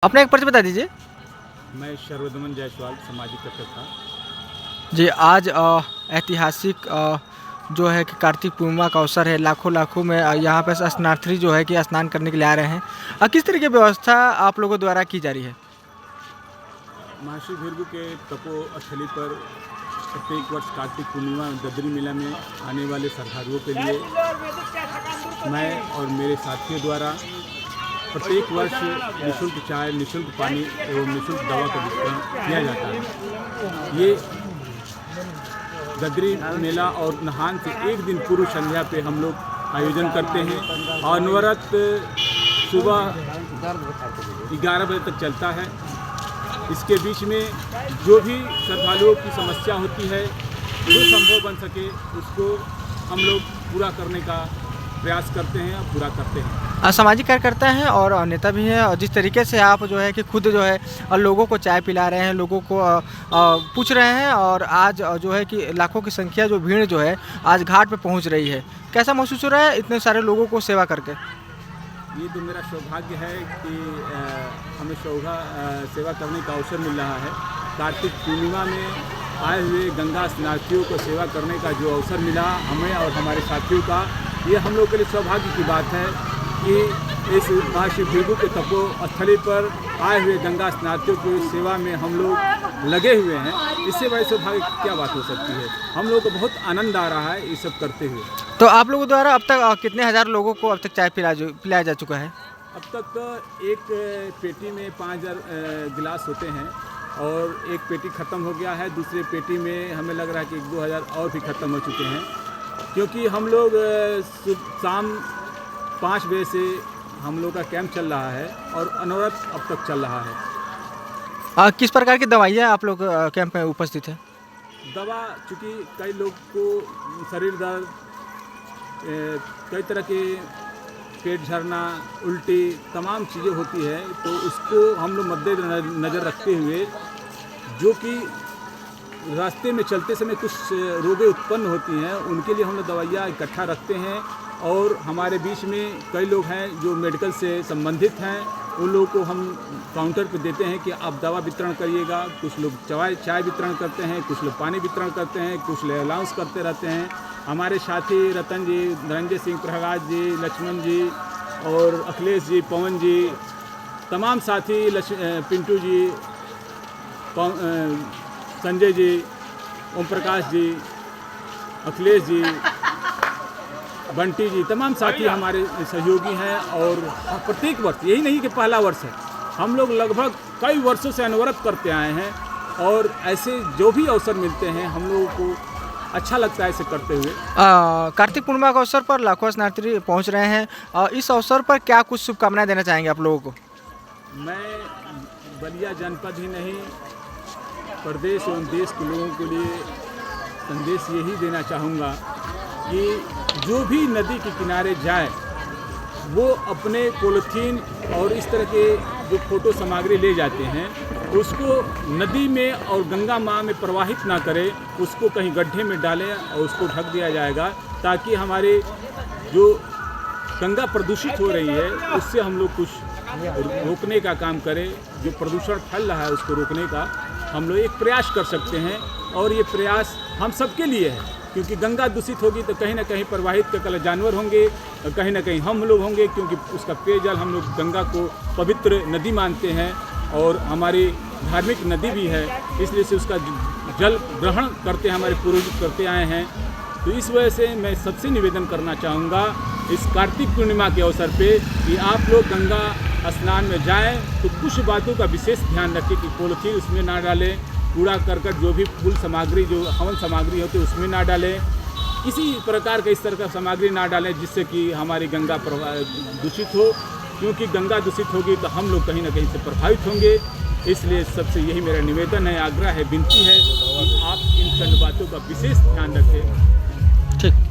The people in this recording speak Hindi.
अपना एक परिचय बता दीजिए। मैं सर्वदमन जायसवाल सामाजिक कार्यकर्ता। जी, आज ऐतिहासिक जो है कि कार्तिक पूर्णिमा का अवसर है। लाखों में यहाँ पे स्नानार्थी जो है कि स्नान करने के लिए आ रहे हैं। किस तरह की व्यवस्था आप लोगों द्वारा की जा रही है? महर्षि भृगु के तपोस्थली पर प्रत्येक वर्ष कार्तिक पूर्णिमा ददरी मेला में आने वाले श्रद्धालुओं के लिए मैं और मेरे साथियों द्वारा प्रत्येक वर्ष निःशुल्क चाय, निःशुल्क पानी एवं निःशुल्क दवा का वितरण किया जाता है। ये ददरी मेला और नहान से एक दिन पूर्व संध्या पे हम लोग आयोजन करते हैं और अनवरत सुबह 11 बजे तक चलता है। इसके बीच में जो भी श्रद्धालुओं की समस्या होती है, जो संभव बन सके उसको हम लोग पूरा करने का प्रयास करते हैं और पूरा करते हैं। सामाजिक कार्यकर्ता हैं और नेता भी हैं, और जिस तरीके से आप जो है कि खुद जो है लोगों को चाय पिला रहे हैं, लोगों को पूछ रहे हैं, और आज जो है कि लाखों की संख्या जो भीड़ जो है आज घाट पे पहुंच रही है, कैसा महसूस हो रहा है इतने सारे लोगों को सेवा करके? ये तो मेरा सौभाग्य है कि हमें सेवा करने का अवसर मिल रहा है। कार्तिक पूर्णिमा में आए हुए गंगा स्नानार्थियों को सेवा करने का जो अवसर मिला हमें और हमारे साथियों का, ये हम लोग के लिए सौभाग्य की बात है कि इस महर्षि भृगु के तपोस्थली पर आए हुए गंगा स्नानार्थियों की सेवा में हम लोग लगे हुए हैं। इससे बड़े सौभाग्य की क्या बात हो सकती है। हम लोग को बहुत आनंद आ रहा है ये सब करते हुए। तो आप लोगों द्वारा अब तक कितने हज़ार लोगों को अब तक चाय पिलाया जा चुका है? अब तक एक पेटी में 5000 गिलास होते हैं और एक पेटी ख़त्म हो गया है। दूसरे पेटी में हमें लग रहा है कि 1-2 हज़ार और भी ख़त्म हो चुके हैं, क्योंकि हम लोग शाम 5 बजे से हम लोग का कैंप चल रहा है और अनवरत अब तक चल रहा है। किस प्रकार की दवाइयाँ आप लोग कैंप में उपस्थित है? दवा, चूँकि कई लोग को शरीर दर्द, कई तरह के पेट झरना, उल्टी, तमाम चीज़ें होती है, तो उसको हम लोग मद्देनज़र रखते हुए, जो कि रास्ते में चलते समय कुछ रोगें उत्पन्न होती हैं, उनके लिए हम लोग दवाइयाँ इकट्ठा रखते हैं। और हमारे बीच में कई लोग हैं जो मेडिकल से संबंधित हैं, उन लोगों को हम काउंटर पर देते हैं कि आप दवा वितरण करिएगा। कुछ लोग चाय वितरण करते हैं, कुछ लोग पानी वितरण करते हैं, कुछ लोग अलाउंस करते रहते हैं। हमारे साथी रतन जी, धनंजय सिंह, प्रहलाद जी, लक्ष्मण जी और अखिलेश जी, पवन जी, तमाम साथी, पिंटू जी, संजय जी, ओम प्रकाश जी, अखिलेश जी, बंटी जी, तमाम साथी हमारे सहयोगी हैं। और प्रत्येक वर्ष, यही नहीं कि पहला वर्ष है, हम लोग लगभग कई वर्षों से अनवरत करते आए हैं और ऐसे जो भी अवसर मिलते हैं हम लोगों को अच्छा लगता है इसे करते हुए। कार्तिक पूर्णिमा के अवसर पर लाखों स्नानार्थी पहुंच रहे हैं, इस अवसर पर क्या कुछ शुभकामनाएं देना चाहेंगे आप लोगों को? मैं बलिया जनपद ही नहीं, प्रदेश एवं देश के लोगों के लिए संदेश यही देना चाहूँगा कि जो भी नदी के किनारे जाए वो अपने पॉलीथीन और इस तरह के जो फोटो सामग्री ले जाते हैं उसको नदी में और गंगा माँ में प्रवाहित ना करें, उसको कहीं गड्ढे में डालें और उसको ढक दिया जाएगा, ताकि हमारे जो गंगा प्रदूषित हो रही है उससे हम लोग कुछ रोकने का काम करें। जो प्रदूषण फैल रहा है उसको रोकने का हम लोग एक प्रयास कर सकते हैं, और ये प्रयास हम सबके लिए है, क्योंकि गंगा दूषित होगी तो कहीं ना कहीं प्रवाहित के कल जानवर होंगे, कहीं ना कहीं हम लोग होंगे, क्योंकि उसका पेयजल हम लोग गंगा को पवित्र नदी मानते हैं और हमारी धार्मिक नदी भी है, इसलिए से उसका जल ग्रहण करते हैं, हमारे पूर्वज करते आए हैं। तो इस वजह से मैं सबसे निवेदन करना चाहूँगा इस कार्तिक पूर्णिमा के अवसर पे कि आप लोग गंगा स्नान में जाएं तो कुछ बातों का विशेष ध्यान रखें कि पॉलीथीन उसमें ना डालें, कूड़ा करकट जो भी फूल सामग्री, जो हवन सामग्री होती है उसमें ना डालें, किसी प्रकार का इस तरह का सामग्री ना डालें जिससे कि हमारी गंगा दूषित हो, क्योंकि गंगा दूषित होगी तो हम लोग कहीं ना कहीं से प्रभावित होंगे। इसलिए सबसे यही मेरा निवेदन है, आग्रह है, विनती है कि आप इन चंद बातों का विशेष ध्यान रखें। ठीक।